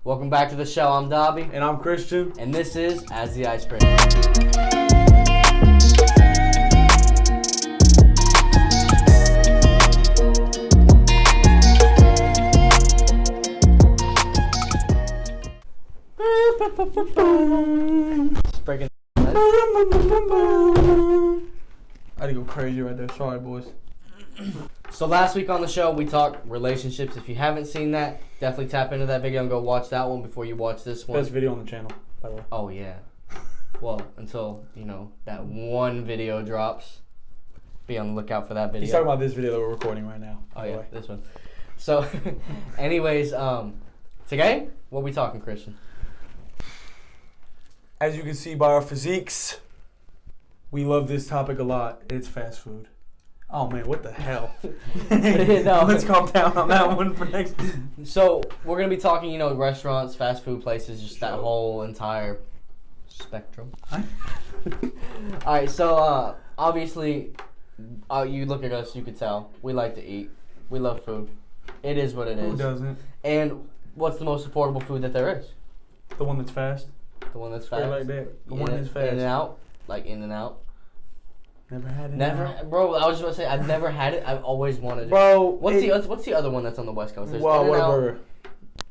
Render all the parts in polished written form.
Welcome back to the show. I'm Dobby. And I'm Christian. And this is As the Icebreaker. Breaking. I had to go crazy right there. Sorry, boys. So last week on the show, we talked relationships. If you haven't seen that, definitely tap into that video and go watch that one before you watch this one. Best video on the channel, by the way. Oh, yeah. Well, until, that one video drops. Be on the lookout for that video. He's talking about this video that we're recording right now. Oh, yeah, this one. So, anyways, today, what are we talking, Christian? As you can see by our physiques, we love this topic a lot. It's fast food. Oh, man, what the hell? No. Let's calm down on that one for next. So, we're going to be talking, restaurants, fast food places, just that whole entire spectrum. All right, so, obviously, you look at us, you could tell. We like to eat. We love food. It is what it is. Who doesn't? And what's the most affordable food that there is? The one that's fast. The one that's Straight fast? like that. The one that's fast. In and out? Like In and Out? Never had it. Never, bro. I was just about to say I've never had it. I've always wanted it. Bro, what's the other one that's on the West Coast? There's Whataburger.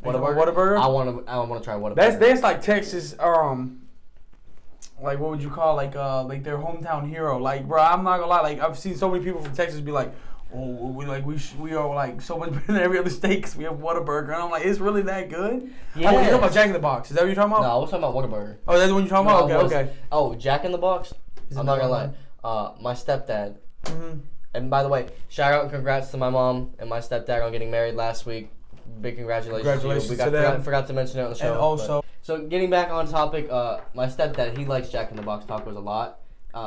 Whataburger. I want to try Whataburger. That's like Texas. Like what would you call like their hometown hero? Like, bro, I'm not gonna lie. Like I've seen so many people from Texas be like, oh, we are like so much better than every other state because we have Whataburger. And I'm like, it's really that good? Yeah. Oh, you're talking about Jack in the Box? Is that what you're talking about? No, I was talking about Whataburger. Oh, that's the one you're talking about? Okay. Oh, Jack in the Box. I'm not gonna lie. one? My stepdad. Mm-hmm. And by the way, shout out and congrats to my mom and my stepdad on getting married last week. Big congratulations to you. We forgot to mention it on the show. And also, so getting back on topic, my stepdad, he likes Jack in the Box tacos a lot.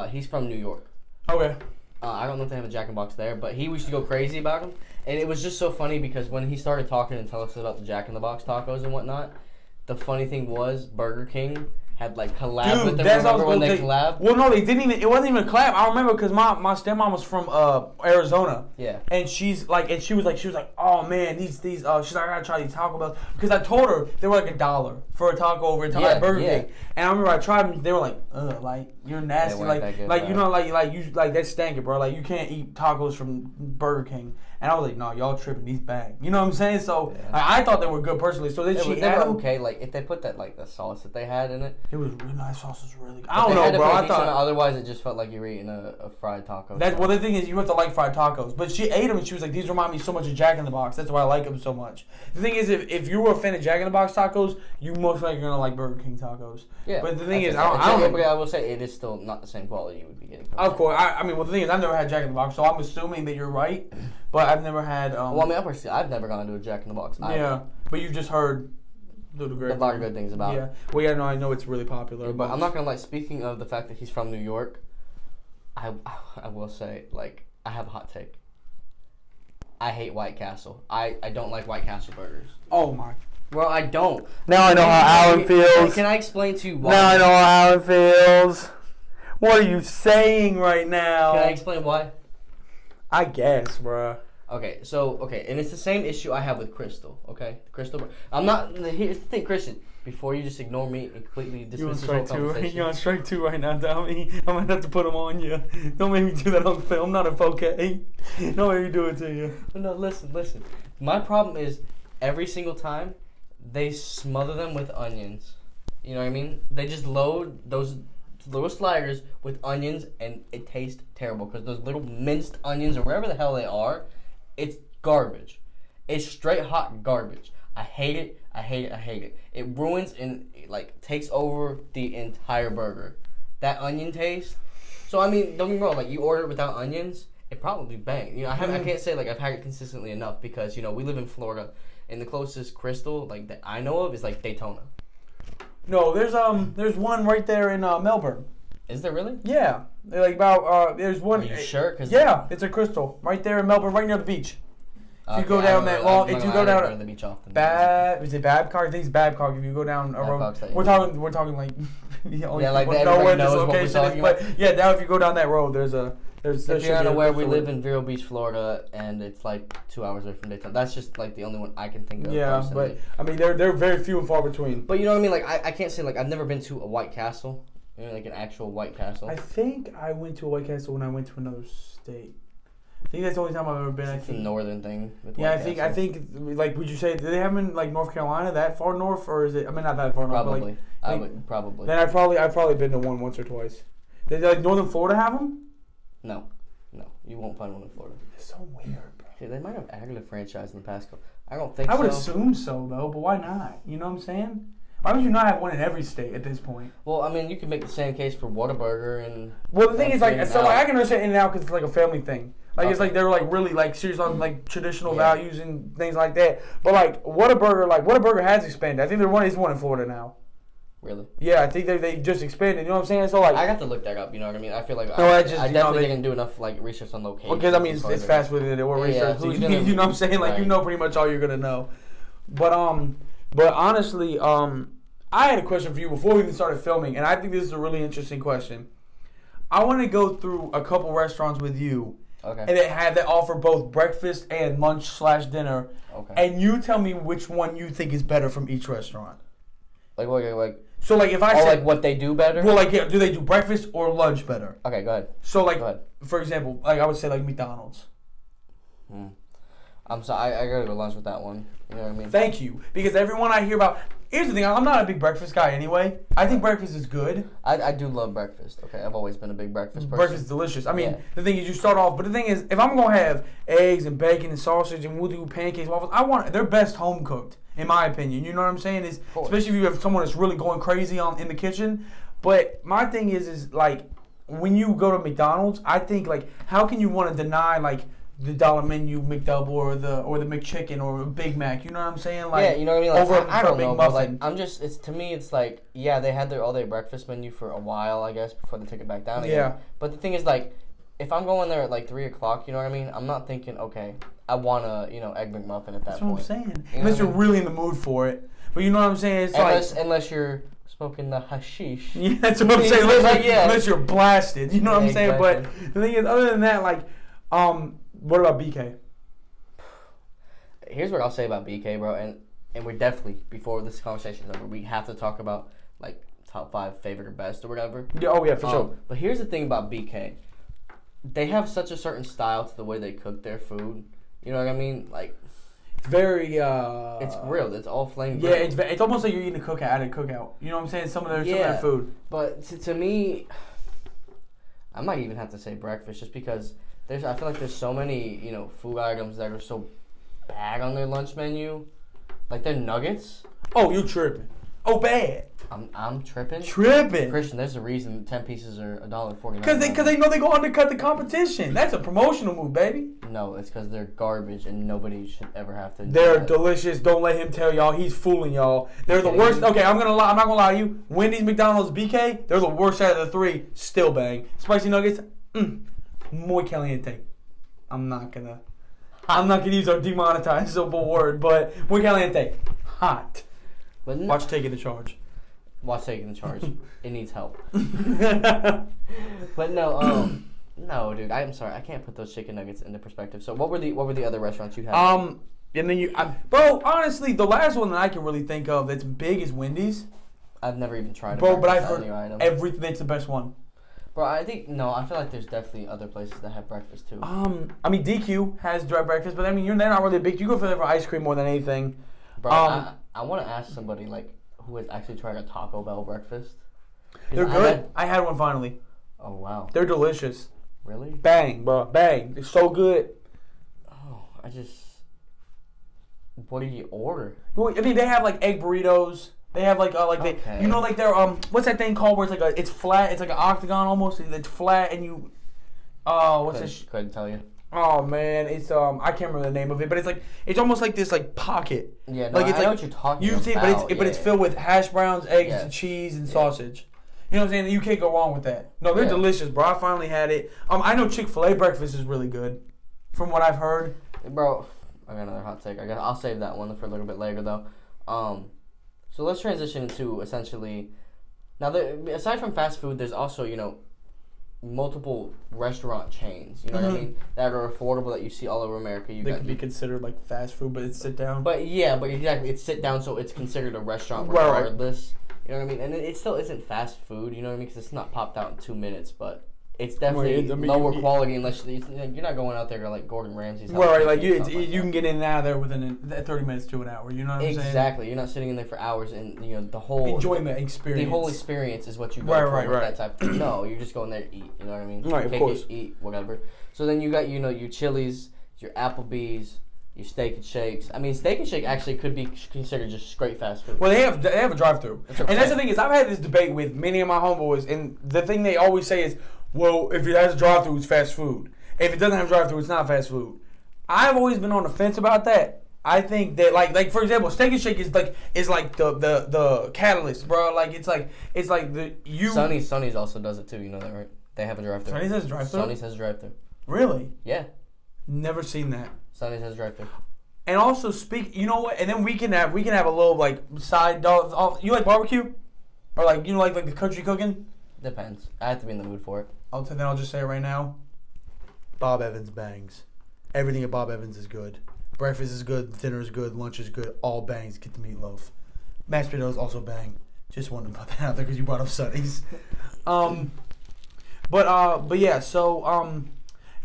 He's from New York. okay. I don't know if they have a Jack in the Box there, but he used to go crazy about them. And it was just so funny because when he started talking and telling us about the Jack in the Box tacos and whatnot, the funny thing was Burger King had like collabed with them. Remember when they collabed? Well, no, they didn't even. It wasn't even a collab. I remember because my stepmom was from Arizona. Yeah. And she was like, oh man, these she's like, I gotta try these Taco Bells because I told her they were like $1 for a taco over at Burger King. And I remember I tried them. They were like, like you're nasty, like that's stanky, bro. Like you can't eat tacos from Burger King. And I was like, no, y'all tripping, these bag. You know what I'm saying? So I thought they were good personally. So then they were okay. Like if they put that like the sauce that they had in it. It was really nice. Sauce was really good. I don't know, bro. I thought otherwise it just felt like you were eating a fried taco. Well, the thing is, you have to like fried tacos. But she ate them and she was like, "These remind me so much of Jack in the Box. That's why I like them so much." The thing is, if you were a fan of Jack in the Box tacos, you most likely gonna like Burger King tacos. Yeah. But the thing is, I will say it is still not the same quality you would be getting. Of course. The thing is, I've never had Jack in the Box, so I'm assuming that you're right. But I've never had. I've never gone to a Jack in the Box. Yeah, but you've just heard. A lot of good things about it. Well, yeah, no, I know it's really popular. But I'm not gonna lie. Speaking of the fact that he's from New York, I will say, like, I have a hot take. I hate White Castle. I don't like White Castle burgers. Oh my. Well, I don't. Now I know how Alan feels. Can I explain to you why? Now I know how Alan feels. What are you saying right now? Can I explain why? I guess, bruh. Okay, and it's the same issue I have with Crystal, okay? Crystal, I'm not, here's the thing, Christian, before you just ignore me and completely dismiss this whole conversation. You're on strike two right now, Tommy. I might have to put them on you. Don't make me do that on film, not in 4K. Don't make me do it to you. No, listen. My problem is, every single time, they smother them with onions. You know what I mean? They just load those little sliders with onions, and it tastes terrible, because those little minced onions, or wherever the hell they are, it's garbage. It's straight hot garbage. I hate it. It ruins and takes over the entire burger. That onion taste. So don't get me wrong. Like you order it without onions, it probably bang. I can't say I've had it consistently enough because we live in Florida, and the closest Crystal that I know of is Daytona. No, there's one right there in Melbourne. Is there really? Yeah. There's one. Are you sure? It's a Crystal right there in Melbourne, right near the beach. If you go down that long, if you go down the beach often. Is it Babcock? I think it's Babcock. If you go down a road, we're talking like everybody know where this knows location is. But yeah, now if you go down that road, there's If you're unaware, we live in Vero Beach, Florida, and it's like 2 hours away from Daytona. That's just like the only one I can think of. Yeah, personally. but I mean, they're very few and far between. But you know what I mean? Like I can't say like I've never been to a White Castle. You know, like an actual White Castle. I think I went to a White Castle when I went to another state. I think that's the only time I've ever been. It's a northern thing. With Yeah, White I think, like, would you say, do they have them in, like, North Carolina, that far north, or is it, I mean, not that far north, probably. but, like, I would, probably. Then I've probably been to one once or twice. Did, like, Northern Florida have them? No, you won't find one in Florida. It's so weird, bro. Yeah, they might have added a franchise in the past couple. I don't think so. I would assume so, though, but why not? You know what I'm saying? Why would you not have one in every state at this point? Well, I mean, you can make the same case for Whataburger and... Well, the thing is, like, so like, I can understand In-N-Out because it's, like, a family thing. Like, it's like they're, like, really, like, serious on, like, traditional values and things like that. But, like, Whataburger has expanded. I think there is one in Florida now. Really? Yeah, I think they just expanded. You know what I'm saying? So, like... I got to look that up, you know what I mean? I feel like I definitely didn't do enough, like, research on location. Because, I mean, it's fast food or research. So you know what I'm saying? Like, you know pretty much all you're going to know. But honestly, I had a question for you before we even started filming, and I think this is a really interesting question. I want to go through a couple restaurants with you, and that offer both breakfast and lunch/dinner, and you tell me which one you think is better from each restaurant. Like. So like if I say like what they do better. Well, like do they do breakfast or lunch better? Okay, go ahead. So like for example, like I would say like McDonald's. I'm sorry, I gotta go lunch with that one. You know what I mean? Thank you, because everyone I hear about. Here's the thing, I'm not a big breakfast guy anyway. I think breakfast is good. I do love breakfast. Okay, I've always been a big breakfast person. Breakfast is delicious. I mean, the thing is you start off, but the thing is, if I'm gonna have eggs and bacon and sausage and we'll do pancakes, waffles, they're best home cooked, in my opinion. You know what I'm saying? Is especially if you have someone that's really going crazy in the kitchen. But my thing is like when you go to McDonald's, I think like how can you want to deny like the dollar menu McDouble or the McChicken or a Big Mac, you know what I'm saying? Like, yeah, you know what I mean. Like, over I don't Big know, Muffin. but like to me, it's like they had their all-day breakfast menu for a while, I guess, before they took it back down again. Yeah. But the thing is, like, if I'm going there at like 3:00, you know what I mean? I'm not thinking, okay, I want a Egg McMuffin at that point. That's what I'm saying. You unless you're really in the mood for it, but you know what I'm saying? It's unless you're smoking the hashish. Yeah, that's what I'm saying. Unless you're blasted, you know what I'm saying? But the thing is, other than that, like, what about BK? Here's what I'll say about BK, bro, and we're definitely, before this conversation is over, we have to talk about, like, top 5 favorite or best or whatever. Yeah, for sure. But here's the thing about BK. They have such a certain style to the way they cook their food. You know what I mean? Like, it's very, it's grilled. It's all flame grilled. Yeah, it's almost like you're eating a cookout. You know what I'm saying? Some of their food. But to me, I might even have to say breakfast just because I feel like there's so many, food items that are so bad on their lunch menu. Like their nuggets. Oh, you tripping. Oh, bad. I'm tripping. Christian, there's a reason 10 pieces are $1.49. Because they know they go undercut the competition. That's a promotional move, baby. No, it's because they're garbage and nobody should ever have to. They're delicious. Don't let him tell y'all. He's fooling y'all. They're the worst. Okay, I'm not gonna lie to you. Wendy's, McDonald's, BK, they're the worst out of the 3. Still bang. Spicy nuggets, muy caliente. I'm not gonna use our demonetizable word, but muy caliente, hot. Watch taking the charge. It needs help. But no, no, dude. I'm sorry. I can't put those chicken nuggets into perspective. So what were the other restaurants you had? And then bro. Honestly, the last one that I can really think of that's big is Wendy's. I've never even tried it. Bro, but I've heard everything. It's the best one. Bro, I feel like there's definitely other places that have breakfast too. I mean DQ has dry breakfast, but I mean they're not really big. You go for ice cream more than anything. Bro, I want to ask somebody like who has actually tried a Taco Bell breakfast. They're good. I had one finally. Oh wow. They're delicious. Really? Bang, bro, bang. They're so good. Oh, what do you order? I mean they have like egg burritos. They have like they're what's that thing called where it's flat? It's like an octagon almost. It's flat and you couldn't tell you. Oh man, it's I can't remember the name of it, but it's almost like this like pocket. Yeah, no, I know what you're talking about. But it's filled with hash browns, eggs, and cheese and sausage. You know what I'm saying? You can't go wrong with that. No, they're delicious, bro. I finally had it. I know Chik-Fil-A breakfast is really good, from what I've heard. Bro, I got another hot take. I'll save that one for a little bit later though. So let's transition to essentially now. Aside from fast food, there's also multiple restaurant chains. You know what I mean? That are affordable that you see all over America. They could be considered like fast food, but it's sit down. But exactly, it's sit down, so it's considered a restaurant regardless. Right. You know what I mean? And it still isn't fast food. You know what I mean? Because it's not popped out in 2 minutes, but. It's definitely lower quality unless you're not going out there to like Gordon Ramsay's house. Right, like you can get in and out of there within 30 minutes to an hour. You know what I'm saying? Exactly. You're not sitting in there for hours, and the whole enjoying the experience. The whole experience is what you go for with that type of thing. No, you're just going there to eat. You know what I mean? Right, of course. Eat whatever. So then you got your Chili's, your Applebee's, your Steak and Shakes. I mean, Steak and Shake actually could be considered just straight fast food. Well, they have a drive-through, and that's the thing is I've had this debate with many of my homeboys, and the thing they always say is, well, if it has a drive-thru, it's fast food. If it doesn't have a drive-thru, it's not fast food. I've always been on the fence about that. I think that like for example, Steak and Shake is like the catalyst, bro. Like it's like the you. Sonny's also does it too. You know that, right? They have a drive-thru. Sonny's has a drive-thru. Sonny's has a drive-thru. Really? Yeah. Never seen that. Sonny's has a drive-thru. And also you know what? And then we can have a little like side dog. You like barbecue, or like like the country cooking? Depends. I have to be in the mood for it. I'll just say it right now. Bob Evans bangs. Everything at Bob Evans is good. Breakfast is good. Dinner is good. Lunch is good. All bangs. Get the meatloaf. Mashed potatoes also bang. Just wanted to put that out there because you brought up Sonny's. But yeah. So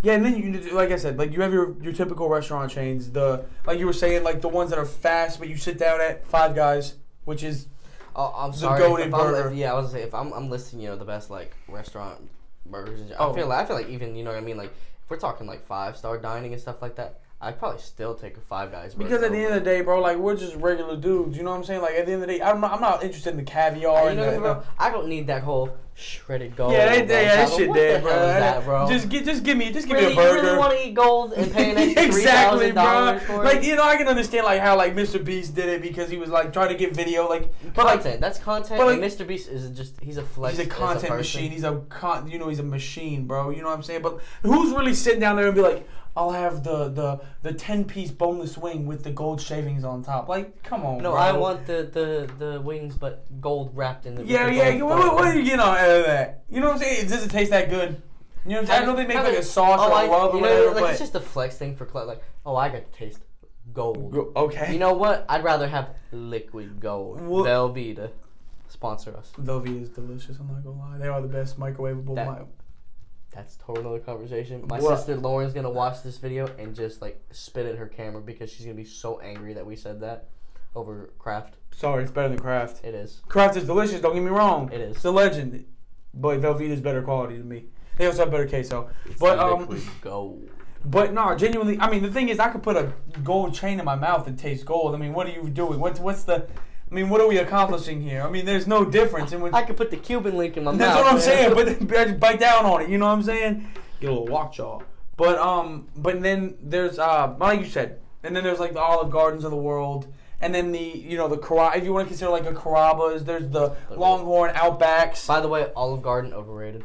yeah, and then you like I said, like you have your typical restaurant chains. Like you were saying, like the ones that are fast, but you sit down at Five Guys, which is. Oh, I'm sorry. I was gonna say if I'm listing, the best like restaurant burgers. I feel like even you know what I mean. Like if we're talking like 5-star dining and stuff like that, I'd probably still take a Five Guys burger. Because at the end of the day, bro, like we're just regular dudes. You know what I'm saying? Like at the end of the day, I'm not interested in the caviar. Bro, I don't need that whole shredded gold. Yeah, that shit dead, bro. That, bro. Just give me a burger. You really want to eat gold and pay an extra $3,000 for it? Like I can understand like how like Mr. Beast did it because he was like trying to get video like content. That's content. But like, Mr. Beast is he's a flex. He's a content machine. He's a he's a machine, bro. You know what I'm saying? But who's really sitting down there and be like, I'll have the 10-piece boneless wing with the gold shavings on top. Like, come on, no, bro. I want the wings, but gold wrapped in the. Yeah. What are you getting out of that? You know what I'm saying? Does it taste that good? You know what I'm saying? I know they make like a sauce or a rub or whatever, like, it's just a flex thing for like, I got to taste gold. Okay. You know what? I'd rather have liquid gold. Velveeta, sponsor us. Velveeta is delicious. I'm not gonna lie. They are the best microwavable. That's a total other conversation. My sister Lauren's gonna watch this video and just like spit at her camera because she's gonna be so angry that we said that over Kraft. Sorry, it's better than Kraft. It is. Kraft is delicious. Don't get me wrong. It is. It's a legend, but Velveeta is better quality than me. They also have better queso. Liquid gold. But no, genuinely, I mean the thing is, I could put a gold chain in my mouth and taste gold. I mean, what are you doing? What's the? I mean, what are we accomplishing here? I mean, there's no difference. I could put the Cuban link in my mouth. That's what I'm saying, but bite down on it. You know what I'm saying? Get a little walk jaw. But then there's like you said, and then there's like the Olive Gardens of the world, and then the if you want to consider like a Carrabba's, there's the Longhorn Outbacks. By the way, Olive Garden overrated.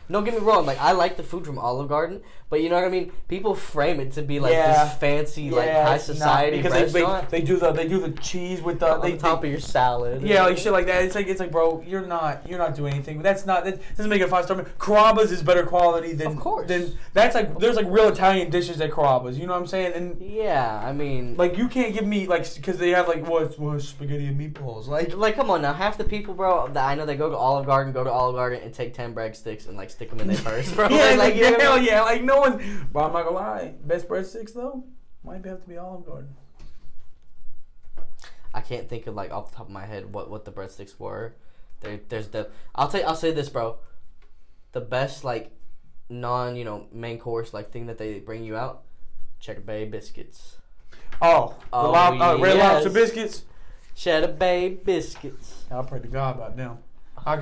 Don't get me wrong, like I like the food from Olive Garden, but you know what I mean. People frame it to be like this fancy, like high society restaurant. They do the cheese with the on top of your salad. Yeah, like shit like that. It's like, bro, you're not doing anything. That doesn't make it a 5-star. Carrabba's is better quality than. Of course. That's like there's like real Italian dishes at Carrabba's. You know what I'm saying? And yeah, I mean, like you can't give me like because they have like what spaghetti and meatballs. Like come on now, half the people, bro, that I know they go to Olive Garden and take 10 breadsticks and like stick them in their purse, bro. Yeah, like hell yeah, like no one. But I'm not gonna lie, best breadsticks though might have to be Olive Garden. I can't think of like off the top of my head what the breadsticks were. There's I'll say this, bro. The best like main course like thing that they bring you out, Cheddar Bay biscuits. Red Lobster biscuits. Cheddar Bay biscuits. I pray to God about them. I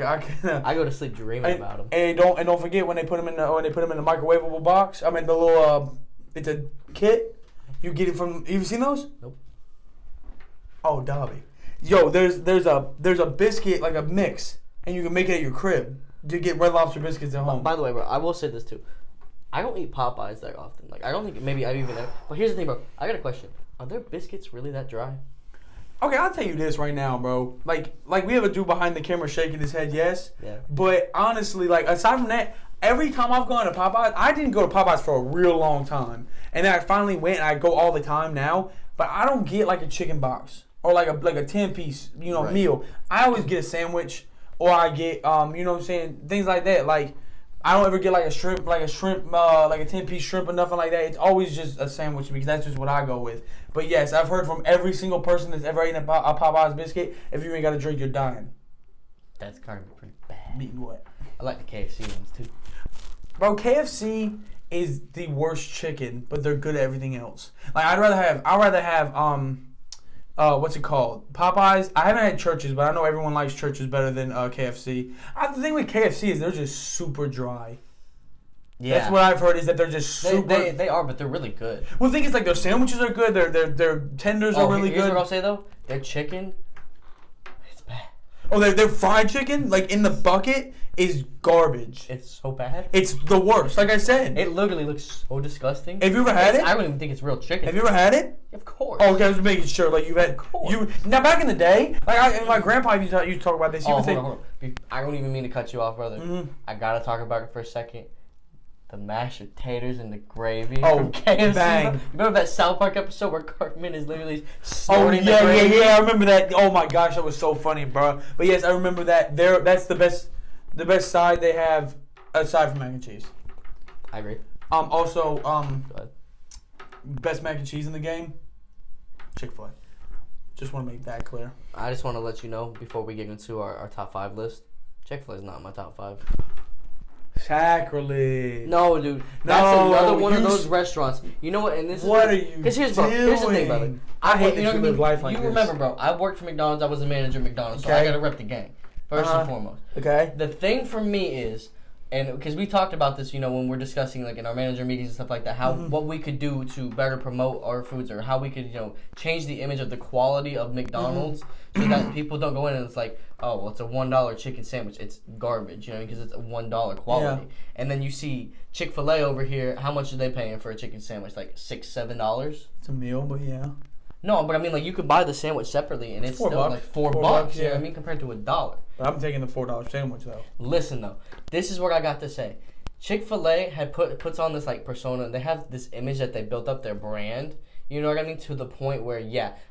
go to sleep dreaming about them. And don't forget when they put them in the microwavable box. I mean the little it's a kit. You get it from. Have you seen those? Nope. Oh, Dobby. Yo, there's a biscuit like a mix, and you can make it at your crib to get Red Lobster biscuits at home. By the way, bro, I will say this too. I don't eat Popeyes that often. Like I don't think maybe I've even. But here's the thing, bro. I got a question. Are their biscuits really that dry? Okay, I'll tell you this right now, bro. Like we have a dude behind the camera shaking his head, yes. Yeah. But honestly, like aside from that, every time I've gone to Popeyes, I didn't go to Popeyes for a real long time, and then I finally went, and I go all the time now. But I don't get like a chicken box or like a 10-piece, meal. I always get a sandwich, or I get you know what I'm saying, things like that. Like I don't ever get like a shrimp, like a 10-piece shrimp or nothing like that. It's always just a sandwich because that's just what I go with. But yes, I've heard from every single person that's ever eaten a Popeyes biscuit, if you ain't got a drink, you're dying. That's kind of pretty bad. Eating what? I like the KFC ones too. Bro, KFC is the worst chicken, but they're good at everything else. Like I'd rather have what's it called? Popeyes. I haven't had Church's, but I know everyone likes Church's better than KFC. The thing with KFC is they're just super dry. Yeah. That's what I've heard, is that they're just super. They are, but they're really good. Well, the thing is, like, their sandwiches are good. Their tenders are really good. Here's what I'll say though: their chicken, it's bad. Oh, their fried chicken, like in the bucket, is garbage. It's so bad. It's the worst. Like I said, it literally looks so disgusting. Have you ever had it? I don't even think it's real chicken. Have you ever had it? Of course. Oh, okay, I was making sure. Like you've had. Of course. Now back in the day, like my grandpa used to talk about this. Hold on. I don't even mean to cut you off, brother. Mm-hmm. I gotta talk about it for a second. The mashed potatoes and the gravy from KFC. Bang. You remember that South Park episode where Cartman is literally snorting the gravy? Yeah, I remember that. Oh my gosh, that was so funny, bro. But yes, I remember that. That's the best side they have aside from mac and cheese. I agree. Also, best mac and cheese in the game, Chik-Fil-A. Just want to make that clear. I just want to let you know before we get into our top 5 list, Chik-Fil-A is not in my top 5. Sacrilege. No, dude. That's another one of those restaurants. You know what? And this what are you Because here's the thing, brother. I hate that you live life like this. You remember, bro, I worked for McDonald's. I was a manager at McDonald's, so I got to rep the gang, first and foremost. Okay. The thing for me is, and because we talked about this, when we're discussing, like, in our manager meetings and stuff like that, how what we could do to better promote our foods, or how we could, change the image of the quality of McDonald's so that people don't go in and it's like, oh, well, it's a $1 chicken sandwich. It's garbage, because it's a $1 quality. Yeah. And then you see Chick-fil-A over here. How much are they paying for a chicken sandwich? Like $6, $7? It's a meal, but yeah. No, but I mean, like, you could buy the sandwich separately, and it's still like $4. You know what I mean, compared to $1. But I'm taking the $4 sandwich though. Listen though, this is what I got to say. Chick-fil-A puts on this like persona. They have this image that they built up their brand. You know what I mean? To the point where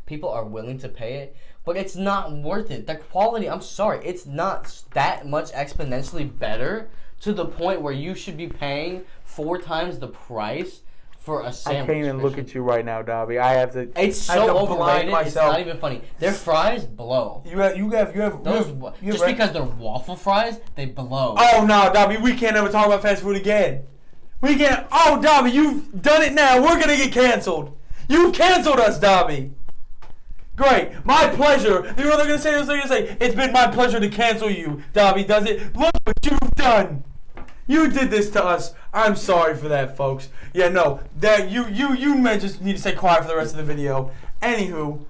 people are willing to pay it, but it's not worth it. The quality, I'm sorry, it's not that much exponentially better to the point where you should be paying 4 times the price for a sandwich. I can't even look at you right now, Dobby. I have to. It's so overrated. It's not even funny. Their fries blow. You have because they're waffle fries, they blow. Oh no, Dobby, we can't ever talk about fast food again. We can't. Oh, Dobby, you've done it now. We're gonna get canceled. You've canceled us, Dobby. Great, my pleasure. You know what they're gonna say? They're gonna say, "It's been my pleasure to cancel you, Dobby." Does it? Look what you've done. You did this to us. I'm sorry for that, folks. Yeah, no, that you may just need to stay quiet for the rest of the video. Anywho,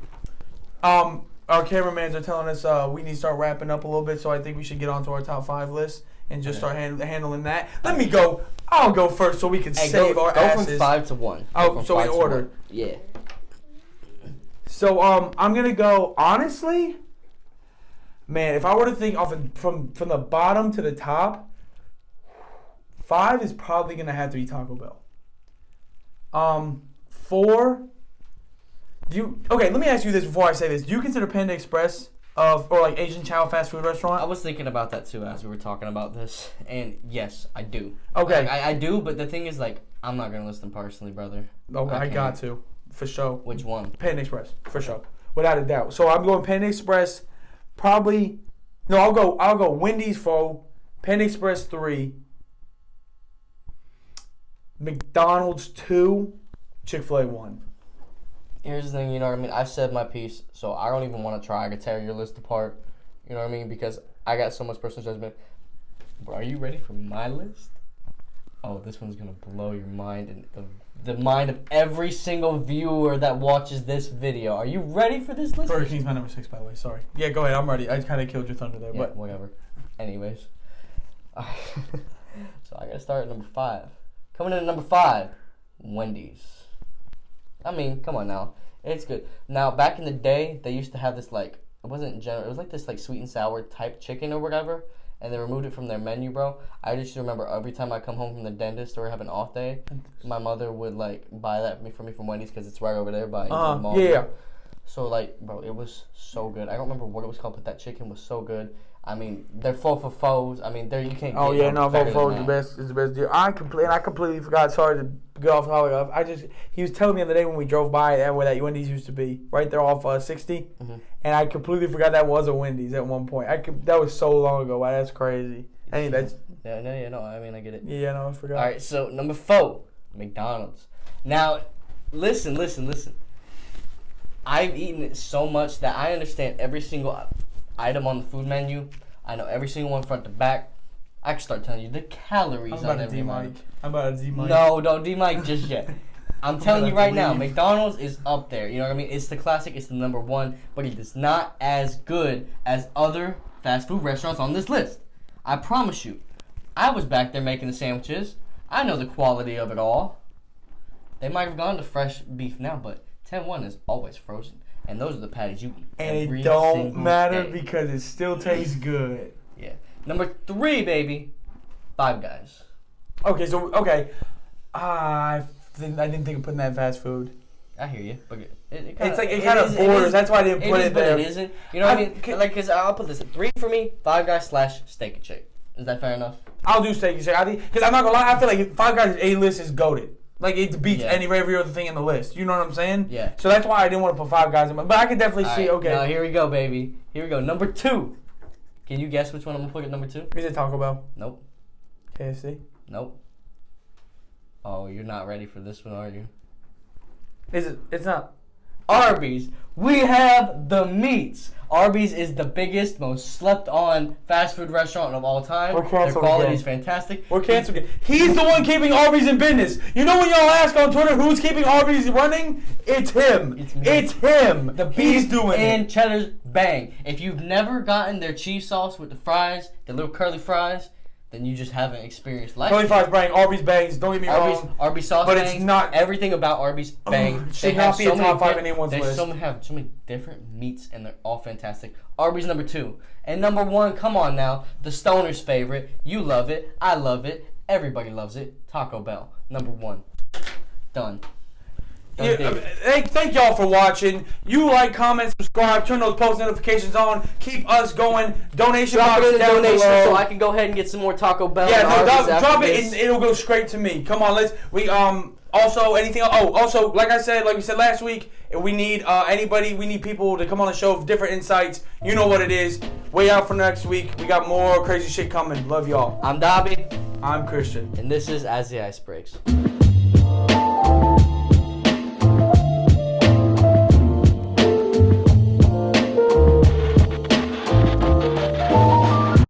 our cameramans are telling us we need to start wrapping up a little bit, so I think we should get onto our top 5 list and just start handling that. Let me go. I'll go first so we can save our asses. Go from 5 to 1. Oh, so in order. Yeah. So I'm gonna go honestly. Man, if I were to think from the bottom to the top. 5 is probably gonna have to be Taco Bell. 4. Okay? Let me ask you this before I say this. Do you consider Panda Express or like Asian Chow fast food restaurant? I was thinking about that too as we were talking about this, and yes, I do. Okay, I do, but the thing is, like, I'm not gonna list them personally, brother. Okay, I got to for sure. Which one? Panda Express for sure, without a doubt. So I'm going Panda Express. Probably no. I'll go Wendy's 4, Panda Express 3. McDonald's 2, Chick-fil-A 1. Here's the thing, you know what I mean? I've said my piece, so I don't even want to try to tear your list apart. You know what I mean? Because I got so much personal judgment. Bro, are you ready for my list? Oh, this one's going to blow your mind and the mind of every single viewer that watches this video. Are you ready for this list? Burger King's my number 6, by the way. Sorry. Yeah, go ahead. I'm ready. I kind of killed your thunder there, but whatever. Anyways. So I got to start at number 5. Coming in at number 5, Wendy's. I mean, come on now. It's good. Now, back in the day, they used to have this, like, it wasn't general. It was like this, like, sweet and sour type chicken or whatever. And they removed it from their menu, bro. I just remember every time I come home from the dentist or have an off day, my mother would, like, buy that for me from Wendy's because it's right over there by the mall. Yeah. So, like, bro, it was so good. I don't remember what it was called, but that chicken was so good. I mean, they're full for foes. I mean, you can't. Oh yeah, no, full for foes is the best deal. I completely forgot. Sorry to get off the topic. He was telling me the other day when we drove by where that Wendy's used to be, right there off 60, and I completely forgot that was a Wendy's at one point. That was so long ago. Wow, that's crazy. I mean, that's. Yeah, no. I mean, I get it. Yeah, no, I forgot. All right, so number 4, McDonald's. Now, listen. I've eaten it so much that I understand every single item on the food menu. I know every single one front to back. I can start telling you the calories on every one. I'm about to D-Mike. No, don't D-Mike just yet. I'm telling you right now, McDonald's is up there. You know what I mean? It's the classic. It's the number 1, but it is not as good as other fast food restaurants on this list. I promise you. I was back there making the sandwiches. I know the quality of it all. They might have gone to fresh beef now, but 10-1 is always frozen. And those are the patties you eat. And it don't matter because it still tastes good. Yeah. Number 3, baby. Five Guys. Okay. I didn't think of putting that in fast food. I hear you, but it kind of borders. That's why I didn't put it there. But it isn't. You know what I mean? Like, cause I'll put this at 3 for me. Five Guys / Steak and Shake. Is that fair enough? I'll do Steak and Shake. I think because I'm not gonna lie. I feel like Five Guys A-list is goated. Like, it beats every other thing in the list. You know what I'm saying? Yeah. So that's why I didn't want to put Five Guys in my... But I could definitely see, okay. Now, here we go, baby. Here we go. Number 2. Can you guess which one I'm going to put at number 2? Is it Taco Bell? Nope. KFC? Nope. Oh, you're not ready for this one, are you? Is it? It's not. Arbys. We have the meats. Arbys is the biggest, most slept-on fast food restaurant of all time. We're canceled. Their quality is fantastic. We're canceled. He's the one keeping Arbys in business. You know when y'all ask on Twitter who's keeping Arbys running? It's him. It's him. He's doing and Cheddar's bang. If you've never gotten their cheese sauce with the fries, the little curly fries, then you just haven't experienced life. Curly fries bang, Arby's bangs. Don't get me wrong. Arby's sauce but bangs. It's not everything about Arby's bang. Should not be a top 5 in anyone's list. They have so many different meats, and they're all fantastic. Arby's number 2, and number 1. Come on now, the stoner's favorite. You love it. I love it. Everybody loves it. Taco Bell, number 1. Done. Thank y'all for watching. You like, comment, subscribe, turn those post notifications on. Keep us going. Donation box down below, so I can go ahead and get some more Taco Bell. Yeah, no, drop it and it'll go straight to me. Come on, also anything. Also, like we said last week, we need we need people to come on the show with different insights. You know what it is. Way out for next week. We got more crazy shit coming. Love y'all. I'm Dobby. I'm Christian. And this is As the Ice Breaks.